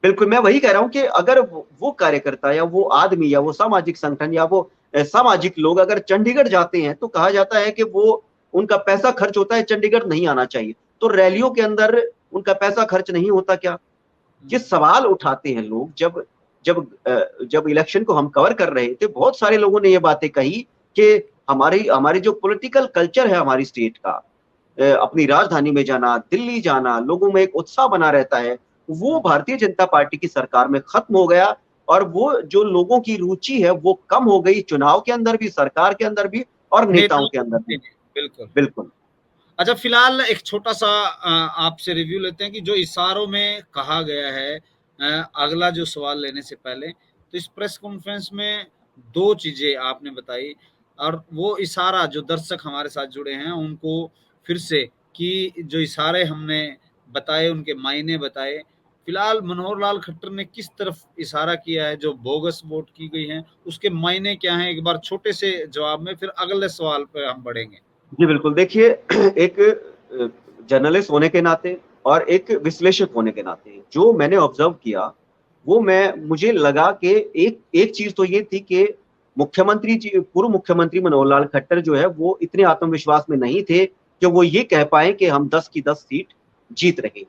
बिल्कुल, मैं वही कह रहा हूँ कि अगर वो कार्यकर्ता या वो आदमी या वो सामाजिक संगठन या वो सामाजिक लोग अगर चंडीगढ़ जाते हैं, तो कहा जाता है कि वो उनका पैसा खर्च होता है, चंडीगढ़ नहीं आना चाहिए। तो रैलियों के अंदर उनका पैसा खर्च नहीं होता क्या? ये हम्म। सवाल उठाते हैं लोग जब इलेक्शन को हम कवर कर रहे थे, बहुत सारे लोगों ने ये बातें कही कि हमारी हमारी जो पॉलिटिकल कल्चर है हमारी स्टेट का अपनी राजधानी में जाना, दिल्ली जाना, लोगों में एक उत्साह बना रहता है, वो हम्म। भारतीय जनता पार्टी की सरकार में खत्म हो गया और वो जो लोगों की रुचि है, वो कम हो गई चुनाव के अंदर भी, सरकार के अंदर भी और नेताओं नेताओं के को अंदर भी। जी, जी, बिल्कुल। बिल्कुल। अच्छा, फिलहाल एक छोटा-सा आपसे रिव्यू लेते हैं कि जो इशारों में कहा गया है अगला जो सवाल लेने से पहले, तो इस प्रेस कॉन्फ्रेंस में 2 चीज़ें आपने बताई। और वो इशारा जो दर्शक हमारे साथ जुड़े हैं उनको फिर से कि जो इशारे हमने बताए उनके मायने बताए। फिलहाल मनोहर लाल खट्टर ने किस तरफ इशारा किया है, जो बोगस वोट की गई है उसके मायने क्या हैं, एक बार छोटे से जवाब में फिर अगले सवाल पे हम बढ़ेंगे। जी बिल्कुल, देखिए एक जर्नलिस्ट होने के नाते और एक विश्लेषक होने के नाते जो मैंने ऑब्जर्व किया वो मुझे लगा कि एक चीज तो ये थी कि पूर्व मुख्यमंत्री मनोहर लाल खट्टर जो है वो इतने आत्मविश्वास में नहीं थे कि वो ये कह पाए कि हम 10 की 10 सीट जीत रहे।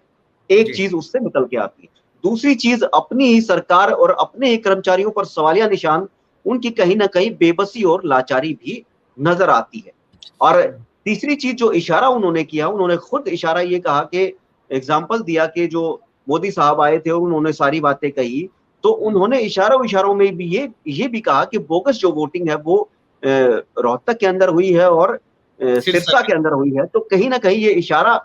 एक जी। चीज उससे निकल के आती है। दूसरी चीज अपनी ही सरकार और अपने ही कर्मचारियों पर सवालिया निशान, उनकी कहीं ना कहीं बेबसी और लाचारी भी नजर आती है। और तीसरी चीज जो इशारा उन्होंने किया, उन्होंने खुद इशारा ये कहा कि एग्जाम्पल दिया कि जो मोदी साहब आए थे और उन्होंने सारी बातें कही, तो उन्होंने इशारों में भी ये भी कहा कि बोगस जो वोटिंग है वो रोहतक के अंदर हुई है और सिरसा सिरसा के अंदर हुई है। तो कहीं ना कहीं ये इशारा,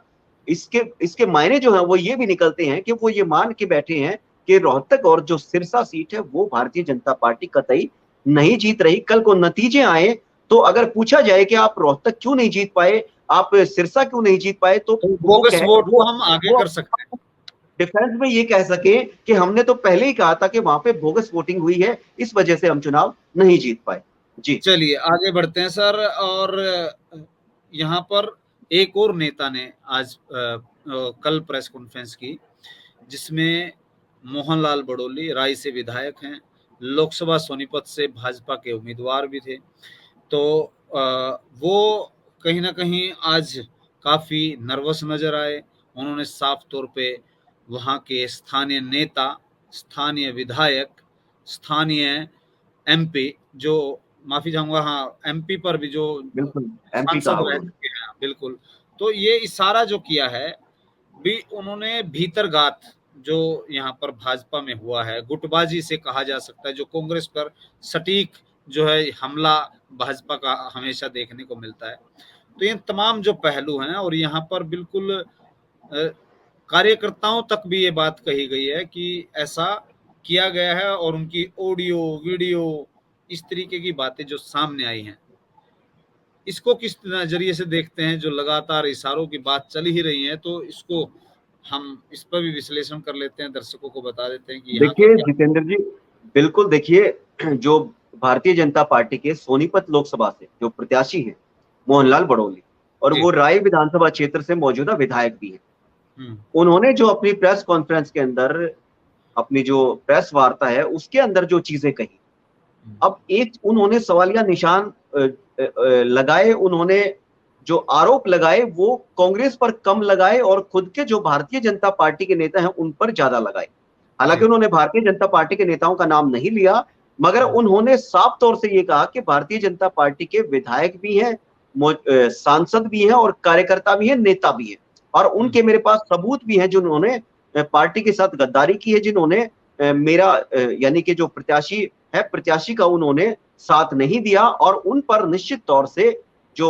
इसके मायने जो है वो ये भी निकलते हैं कि वो ये मान के बैठे हैं कि रोहतक और जो सिरसा सीट है वो भारतीय जनता पार्टी कतई नहीं जीत रही। कल को नतीजे आए तो अगर पूछा जाए कि आप रोहतक क्यों नहीं जीत पाए, आप सिरसा क्यों नहीं जीत पाए, तो बोगस वोट को हम आगे कर सकते हैं। डिफेंस में ये कह सके कि हमने तो पहले ही कहा था कि वहां पे बोगस वोटिंग हुई है, इस वजह से हम चुनाव नहीं जीत पाए। जी चलिए आगे बढ़ते हैं सर। और यहाँ पर एक और नेता ने आज कल प्रेस कॉन्फ्रेंस की, जिसमें मोहनलाल बड़ोली राय से विधायक हैं, लोकसभा सोनीपत से भाजपा के उम्मीदवार भी थे। तो वो कहीं ना कहीं आज काफी नर्वस नजर आए। उन्होंने साफ तौर पे वहाँ के स्थानीय नेता, स्थानीय विधायक, स्थानीय एमपी, जो माफी चाहूंगा, हाँ एमपी पर भी जो बिल्कुल, एमपी सांसद कहा रह उन्होंने। चुके हैं, बिल्कुल। तो ये इशारा जो किया है भी उन्होंने भीतरगात, जो यहाँ पर भाजपा में हुआ है, गुटबाजी से कहा जा सकता है, जो कांग्रेस पर सटीक जो है हमला भाजपा का हमेशा देखने को मिलता है। तो ये तमाम जो पहलू हैं, और यहाँ पर बिल्कुल कार्यकर्ताओं तक भी ये बात कही गई है कि ऐसा किया गया है, और उनकी ऑडियो वीडियो इस तरीके की बातें जो सामने आई हैं, इसको किस नजरिए से देखते हैं? जो लगातार इशारों की बात चल ही रही है, तो इसको हम इस पर भी विश्लेषण कर लेते हैं, दर्शकों को बता देते हैं कि यहाँ का देखिए क्या। जितेंद्र जी, बिल्कुल देखिए, जो भारतीय जनता पार्टी के सोनीपत लोकसभा से जो प्रत्याशी हैं मोहनलाल बड़ोली, और जी। वो राय विधानसभा क्षेत्र से मौजूदा विधायक भी हैं, हम्म। उन्होंने जो अपनी प्रेस कॉन्फ्रेंस के अंदर, अपनी जो प्रेस वार्ता है उसके अंदर जो चीजें कही, अब एक उन्होंने सवालिया निशान लगाए, उन्होंने जो आरोप लगाए वो कांग्रेस पर कम लगाए और खुद के जो भारतीय जनता पार्टी के नेता हैं उन पर ज्यादा लगाए। हालांकि जी। उन्होंने भारतीय जनता पार्टी के नेताओं का नाम नहीं लिया, मगर उन्होंने साफ तौर से ये कहा कि भारतीय जनता पार्टी के विधायक भी हैं, सांसद भी हैं और कार्यकर्ता भी हैं, नेता भी हैं, और उनके मेरे पास सबूत भी हैं जिन्होंने पार्टी के साथ गद्दारी की है, जिन्होंने मेरा यानी कि जो प्रत्याशी है, प्रत्याशी का उन्होंने साथ नहीं दिया, और उन पर निश्चित तौर से जो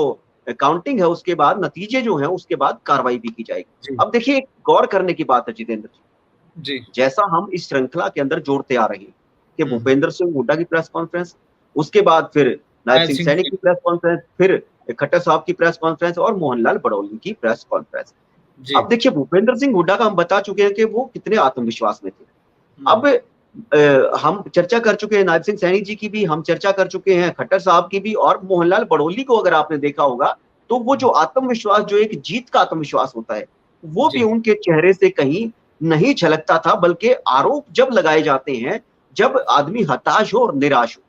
काउंटिंग है उसके बाद नतीजे जो है उसके बाद कार्रवाई भी की जाएगी। जी। अब देखिए, एक गौर करने की बात है जितेंद्र जी, जी। जैसा हम इस श्रृंखला के अंदर जोड़ते आ रहे हैं कि भूपेंद्र सिंह हुड्डा की प्रेस कॉन्फ्रेंस, उसके बाद फिर नायब नायब सिंह सिंह सैनी जी। की प्रेस कॉन्फ्रेंस, फिर खट्टर साहब की प्रेस कॉन्फ्रेंस और मोहनलाल बड़ौली की प्रेस कॉन्फ्रेंस। जी। अब देखिए, भूपेंद्र सिंह हुड्डा का हम बता चुके हैं कि वो कितने आत्मविश्वास में थे। अब हम चर्चा कर चुके हैं नायब सिंह सैनी जी की भी, हम चर्चा कर चुके हैं खट्टर साहब की भी, और मोहनलाल बड़ौली को अगर आपने देखा होगा तो वो जो आत्मविश्वास, जो एक जीत का आत्मविश्वास होता है, वो भी जी। उनके चेहरे से कहीं नहीं झलकता था, बल्कि आरोप जब लगाए जाते हैं, जब आदमी हताश हो और निराश हो,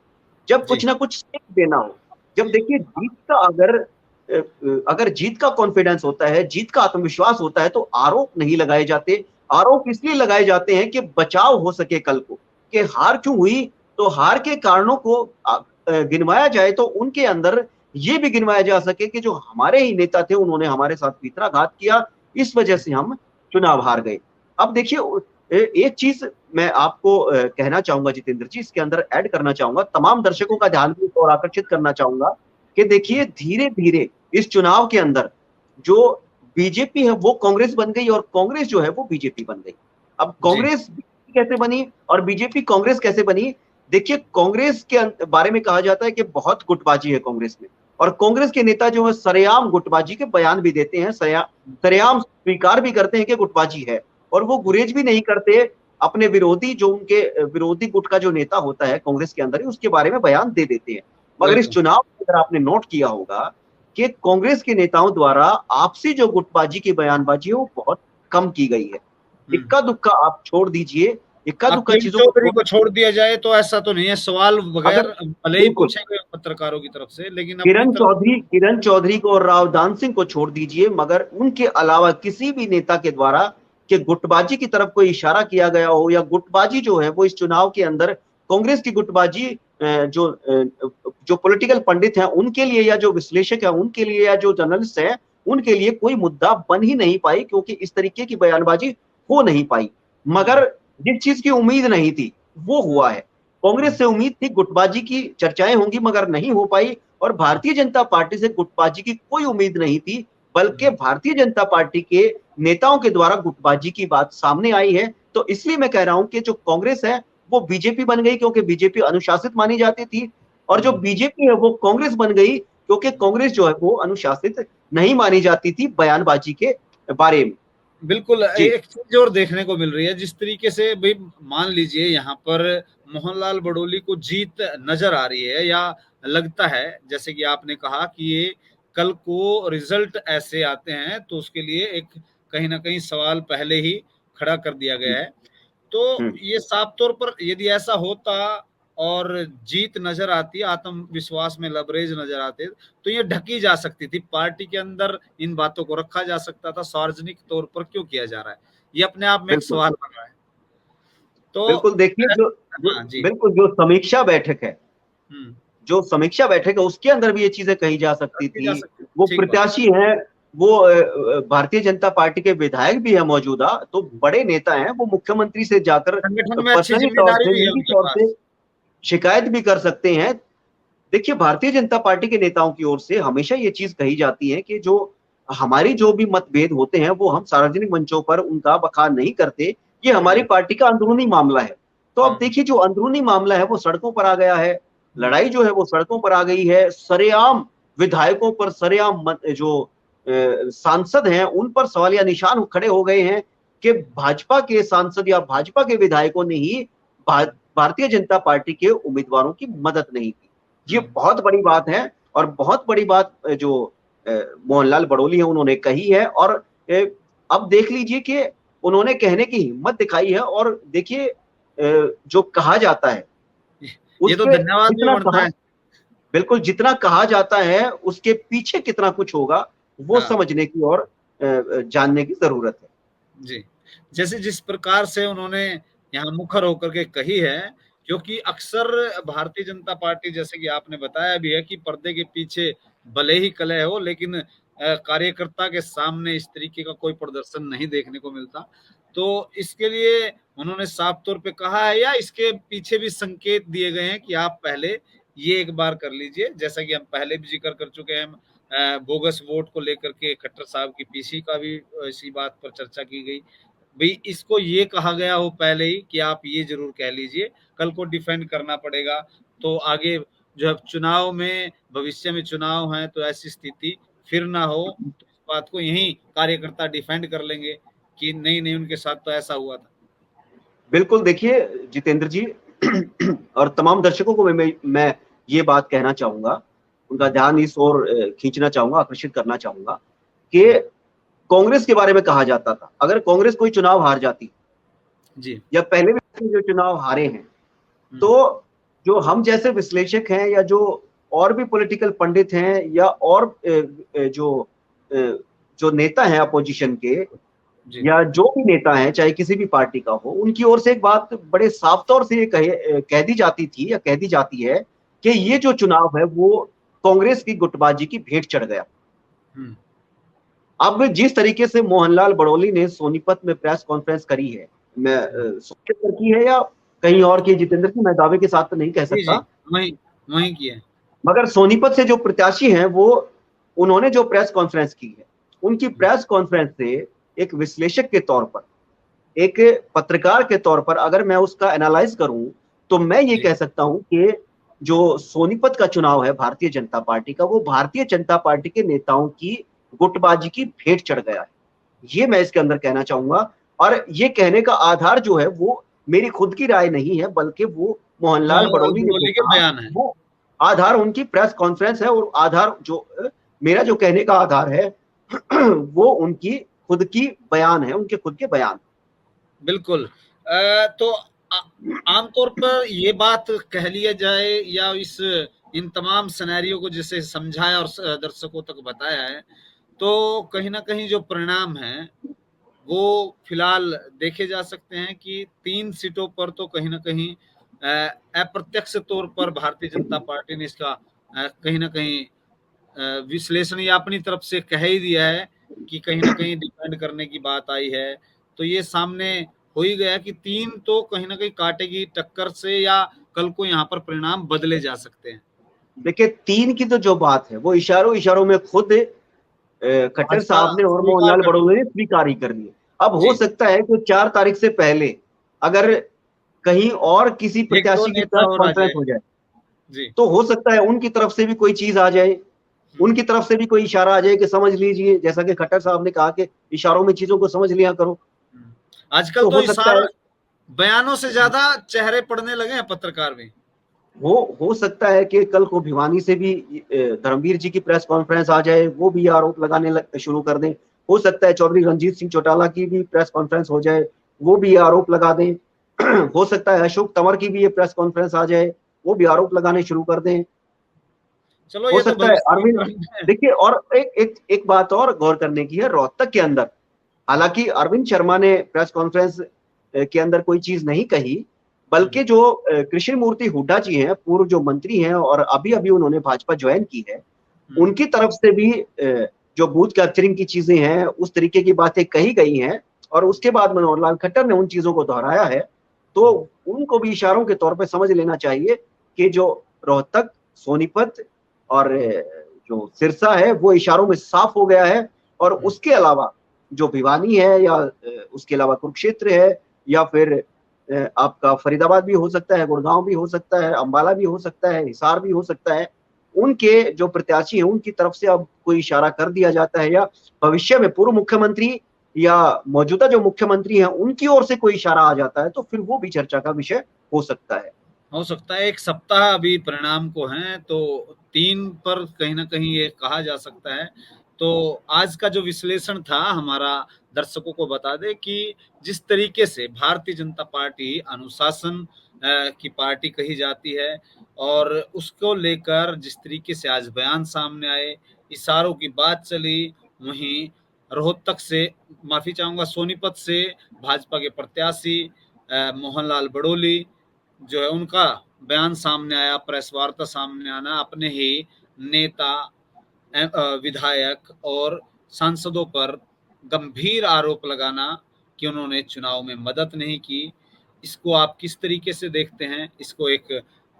जब जी। कुछ ना कुछ सीख देना हो, जब देखिए जीत का अगर जीत का कॉन्फिडेंस होता है, जीत का आत्मविश्वास होता है, तो आरोप नहीं लगाए जाते। आरोप इसलिए लगाए जाते हैं कि बचाव हो सके कल को, कि हार क्यों हुई, तो हार के कारणों को गिनवाया जाए, तो उनके अंदर ये भी गिनवाया जा सके कि जो हमारे ही नेता थे उन्होंने हमारे साथ वित्राघात किया, इस वजह से हम चुनाव हार गए। अब देखिए, एक चीज मैं आपको कहना चाहूंगा जितेंद्र जी, इसके अंदर ऐड करना चाहूंगा, तमाम दर्शकों का ध्यान भी और आकर्षित करना चाहूंगा कि देखिए धीरे धीरे इस चुनाव के अंदर जो बीजेपी है वो कांग्रेस बन गई, और कांग्रेस जो है वो बीजेपी बन गई। अब जी। कांग्रेस कैसे बनी और बीजेपी कांग्रेस कैसे बनी, देखिए कांग्रेस के बारे में कहा जाता है कि बहुत गुटबाजी है कांग्रेस में, और कांग्रेस के नेता जो है सरेआम गुटबाजी के बयान भी देते हैं, सरेआम स्वीकार भी करते हैं कि गुटबाजी है, और वो गुरेज भी नहीं करते अपने विरोधी, जो उनके विरोधी गुट का जो नेता होता है कांग्रेस के अंदर ही, उसके बारे में बयान दे देते हैं। मगर इस बिल्कुल। चुनाव में अगर आपने नोट किया होगा कि कांग्रेस के नेताओं द्वारा आपसी जो गुटबाजी की बयानबाजी है वो बहुत कम की गई है। हम्म। इक्का दुक्का आप छोड़ दीजिए, इक्का दुक्का अकीम चीजों को चौधरी छोड़ को छोड़ दिया जाए तो ऐसा तो नहीं है, सवाल अगर बगैर भले ही बिल्कुल पूछे गए पत्रकारों की तरफ से, लेकिन अपनी तरफ। किरण चौधरी को और राव दान सिंह को छोड़ दीजिए, मगर उनके अलावा किसी भी नेता के द्वारा कि गुटबाजी की तरफ कोई इशारा किया गया हो, या गुटबाजी जो है वो इस चुनाव के अंदर कांग्रेस की गुटबाजी जो पॉलिटिकल पंडित हैं उनके लिए, या जो विश्लेषक है उनके लिए, या जो जर्नलिस्ट हैं उनके लिए कोई मुद्दा बन ही नहीं पाई, क्योंकि इस तरीके की बयानबाजी हो नहीं पाई। मगर जिस चीज की उम्मीद नहीं थी वो हुआ है। कांग्रेस से उम्मीद थी गुटबाजी की चर्चाएं होंगी, मगर नहीं हो पाई, और भारतीय जनता पार्टी से गुटबाजी की कोई उम्मीद नहीं थी, बल्कि भारतीय जनता पार्टी के नेताओं के द्वारा गुटबाजी की बात सामने आई है। तो इसलिए मैं कह रहा हूं कि जो कांग्रेस है वो बीजेपी बन गई, क्योंकि बीजेपी अनुशासित मानी जाती थी, और जो बीजेपी है वो कांग्रेस बन गई, क्योंकि कांग्रेस जो है वो अनुशासित नहीं मानी जाती थी बयानबाजी के बारे में। बिल्कुल, जी एक चीज और देखने को मिल रही है, जिस तरीके से भाई मान लीजिए यहाँ पर मोहनलाल बड़ोली को जीत नजर आ रही है, या लगता है, जैसे कि आपने कहा कि ये कल को रिजल्ट ऐसे आते हैं तो उसके लिए एक कहीं ना कहीं सवाल पहले ही खड़ा कर दिया गया है। तो हम्म, ये साफ तौर पर यदि ऐसा होता और जीत नजर आती, आत्मविश्वास में लबरेज नजर आते, तो ये ढकी जा सकती थी, पार्टी के अंदर इन बातों को रखा जा सकता था, सार्वजनिक तौर पर क्यों किया जा रहा है, ये अपने आप में एक बिल्कुल सवाल बन रहा है। तो बिल्कुल। देखिए हाँ जी। बिल्कुल जो समीक्षा बैठक है, हम्म। जो समीक्षा बैठक है उसके अंदर भी ये चीजें कही जा सकती रखी जा थी। सकती, वो ठीक बात। प्रत्याशी हैं, वो भारतीय जनता पार्टी के विधायक भी है मौजूदा, तो बड़े नेता हैं, वो मुख्यमंत्री से जाकर संगठन में अच्छी पर्सनली तौर जिम्मेदारी से, भी है निजी उनके तौर से पास। शिकायत भी कर सकते हैं। देखिए भारतीय जनता पार्टी के नेताओं की ओर से हमेशा ये चीज कही जाती है कि जो हमारी जो भी मतभेद होते हैं वो हम सार्वजनिक मंचों पर उनका बखान नहीं करते, ये हमारी जी। पार्टी का अंदरूनी मामला है। तो अब हम्म। देखिए जो अंदरूनी मामला है वो सड़कों पर आ गया है, हम्म। लड़ाई जो है वो सड़कों पर आ गई है, सरेआम विधायकों पर, सरेआम जो सांसद हैं उन पर सवालिया निशान खड़े हो गए हैं कि भाजपा के सांसद या भाजपा के विधायकों ने ही भारतीय जनता पार्टी के उम्मीदवारों की मदद नहीं की। ये हम्म। बहुत बड़ी बात है, और बहुत बड़ी बात जो मोहनलाल बड़ोली है उन्होंने कही है, और अब देख लीजिए कि उन्होंने कहने की हिम्मत दिखाई है, और देखिए जो कहा जाता है ये तो उसके धन्यवाद भी जितना बनता कहा, है। बिल्कुल जितना कहा जाता है उसके पीछे कितना कुछ होगा वो हाँ समझने की और जानने की जरूरत है। जी। जैसे जिस प्रकार से उन्होंने यहाँ मुखर होकर के कही है, क्योंकि अक्सर भारतीय जनता पार्टी, जैसे कि आपने बताया भी है, कि पर्दे के पीछे भले ही कलह हो, लेकिन कार्यकर्ता के सामने इस तरीके का कोई प्रदर्शन नहीं देखने को मिलता। तो इसके लिए उन्होंने साफ तौर पे कहा है, या इसके पीछे भी संकेत दिए गए हैं कि आप पहले ये एक बार कर लीजिए, जैसा कि हम पहले भी जिक्र कर चुके हैं, बोगस वोट को लेकर के खट्टर साहब की पीसी का भी इसी बात पर चर्चा की गई। भाई इसको ये कहा गया हो पहले ही कि आप ये जरूर कह लीजिए, कल को डिफेंड करना पड़ेगा, तो आगे जब चुनाव में, भविष्य में चुनाव है, तो ऐसी स्थिति फिर ना हो, तो इस बात को यही कार्यकर्ता डिफेंड कर लेंगे कि नहीं नहीं, उनके साथ तो ऐसा हुआ था। बिल्कुल देखिए जितेंद्र जी और तमाम दर्शकों को मैं ये बात कहना चाहूंगा, उनका ध्यान इस ओर खींचना चाहूंगा, आकर्षित करना चाहूंगा कि कांग्रेस के बारे में कहा जाता था अगर कांग्रेस कोई चुनाव हार जाती, जी। या पहले भी जो चुनाव हारे हैं, हम्म। तो जो हम जैसे विश्लेषक हैं, या जो और भी पॉलिटिकल पंडित हैं, या और जो नेता हैं अपोजिशन के, जी। या जो भी नेता है चाहे किसी भी पार्टी का हो, उनकी ओर से एक बात बड़े साफ तौर से कह दी जाती थी, या कह दी जाती है कि ये जो चुनाव है वो कांग्रेस की गुटबाजी की भेंट चढ़ गया। हम्म। अब जिस तरीके से मोहनलाल बड़ोली ने सोनीपत में प्रेस कॉन्फ्रेंस करी है, मैं सोनीपत पर की है या कहीं और की जितेंद्र की, मैं दावे के साथ तो नहीं कह जी। जी। सकता, वही वही किया है। मगर सोनीपत से जो प्रत्याशी हैं वो, उन्होंने जो प्रेस कॉन्फ्रेंस की है, उनकी प्रेस कॉन्फ्रेंस से एक विश्लेषक के तौर पर, एक पत्रकार के तौर पर अगर मैं उसका एनालाइज करूं, तो मैं ये जी। कह सकता हूं कि जो सोनीपत का चुनाव है भारतीय जनता पार्टी का, वो भारतीय जनता पार्टी के नेताओं की गुटबाजी की भेंट चढ़ गया है। ये मैं इसके अंदर कहना चाहूंगा। और ये कहने का आधार जो है वो मेरी खुद की राय नहीं है, बल्कि वो मोहनलाल मोहनलाल बड़ोली ने जो बड़ोली के कहा, बयान है। वो आधार उनकी प्रेस कॉन्फ्रेंस है। और आधार जो मेरा जो कहने का आधार है वो उनकी खुद की बयान है, उनके खुद के बयान। बिल्कुल। तो आमतौर पर ये बात कह लिया जाए या इस इन तमाम सिनेरियो को जिसे समझाया और दर्शकों तक बताया है, तो कहीं न कहीं जो परिणाम हैं, वो फिलहाल देखे जा सकते हैं कि 3 सीटों पर तो कहीं न कहीं अप्रत्यक्ष तौर पर भारतीय जनता पार्टी ने इसका कहीं न कहीं विश्लेषण या अपनी तरफ से कह ही दिया है कि कहीं न कहीं डिफेंड करने की बात आई है। तो ये सामने हो ही गया कि 3 तो कहीं न कहीं कांटे की टक्कर से या कल को यहाँ पर परिणाम बदले जा सकते हैं। देखिए, 3 की तो जो बात है वो इशारों-इशारों में खुद खट्टर भाजपा साहब ने और स्वीकार मोहनलाल कर बड़ोले ने स्वीकार ही कर लिए। अब हो जी, सकता है कि 4 तारीख से पहले अगर कहीं और किसी 1-2 प्रत्याशी की नेता प्रेस और आ कॉन्फ्रेंस जाए। हो जाए, जी। तो हो सकता है उनकी तरफ से भी कोई चीज़ आ जाए। हुँ, उनकी तरफ से भी कोई इशारा आ जाए कि समझ लीजिए, जैसा कि खट्टर साहब ने कहा कि इशारों में चीज़ों को समझ लिया करो। हुँ। आजकल तो तो हो सकता इशारा है बयानों से ज़्यादा चेहरे पढ़ने लगे हैं पत्रकार भी। हो सकता है कि कल को भिवानी से भी धर्मवीर जी की प्रेस कॉन्फ्रेंस आ जाए, वो भी आरोप लगाने शुरू कर दें। हो सकता है चौधरी रणजीत सिंह चौटाला की भी प्रेस कॉन्फ्रेंस हो जाए, वो भी आरोप लगा दें। हो सकता है अशोक तंवर की भी ये प्रेस कॉन्फ्रेंस आ जाए, वो भी आरोप लगाने शुरू कर दें। चलो हो ये तो सकता है भविष्य की अरविंद, बात है। देखिए, और एक बात और गौर करने की है रोहतक के अंदर। हालांकि अरविंद शर्मा ने प्रेस कॉन्फ्रेंस के अंदर कोई चीज नहीं कही, हुँ, बल्कि जो कृष्ण मूर्ति हुड्डा जी हैं, पूर्व जो मंत्री हैं और अभी अभी उन्होंने भाजपा ज्वाइन की है, हुँ। उनकी तरफ से भी जो बूथ कैप्चरिंग की चीजें हैं, उस तरीके की बातें कही गई हैं। और उसके बाद मनोहर लाल खट्टर ने उन चीजों को दोहराया है। तो हुँ। उनको भी इशारों के तौर पे समझ लेना चाहिए कि जो रोहतक, सोनीपत और जो सिरसा है, वो इशारों में साफ हो गया है। और हुँ। उसके अलावा जो भिवानी है, या उसके अलावा कुरुक्षेत्र है, या फिर आपका फरीदाबाद भी हो सकता है, गुड़गांव भी हो सकता है, अंबाला भी हो सकता है, हिसार भी हो सकता है। उनके जो प्रत्याशी हैं, उनकी तरफ से अब कोई इशारा कर दिया जाता है, या भविष्य में पूर्व मुख्यमंत्री या मौजूदा जो मुख्यमंत्री हैं, उनकी ओर से कोई इशारा आ जाता है, तो फिर वो भी चर्चा का विषय हो सकता है। हो सकता है 1 सप्ताह अभी परिणाम को हैं, तो 3 पर कहीं न कहीं ये कहा जा सकता है। तो आज का जो विश्लेषण था हमारा दर्शकों को बता दें कि जिस तरीके से भारतीय जनता पार्टी अनुशासन की पार्टी कही जाती है और उसको लेकर जिस तरीके से आज बयान सामने आए, इशारों की बात चली, वहीं रोहतक से माफ़ी चाहूँगा सोनीपत से भाजपा के प्रत्याशी मोहनलाल बड़ोली जो है उनका बयान सामने आया, प्रेस वार्ता सामने आना, अपने ही नेता विधायक और सांसदों पर गंभीर आरोप लगाना कि उन्होंने चुनाव में मदद नहीं की। इसको आप किस तरीके से देखते हैं? इसको एक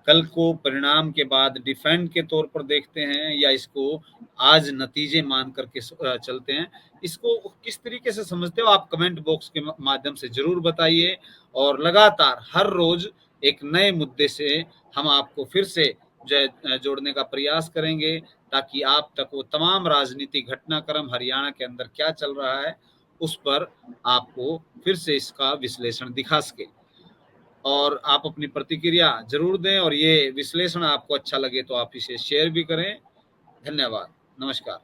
कल को परिणाम के बाद डिफेंड के तौर पर देखते हैं या इसको आज नतीजे मान कर के चलते हैं? इसको किस तरीके से समझते हो आप कमेंट बॉक्स के माध्यम से ज़रूर बताइए और लगातार हर रोज़ एक नए मुद्दे से हम आपको फिर से जोड़ने का प्रयास करेंगे ताकि आप तक वो तमाम राजनीतिक घटनाक्रम हरियाणा के अंदर क्या चल रहा है उस पर आपको फिर से इसका विश्लेषण दिखा सके और आप अपनी प्रतिक्रिया जरूर दें और ये विश्लेषण आपको अच्छा लगे तो आप इसे शेयर भी करें। धन्यवाद। नमस्कार।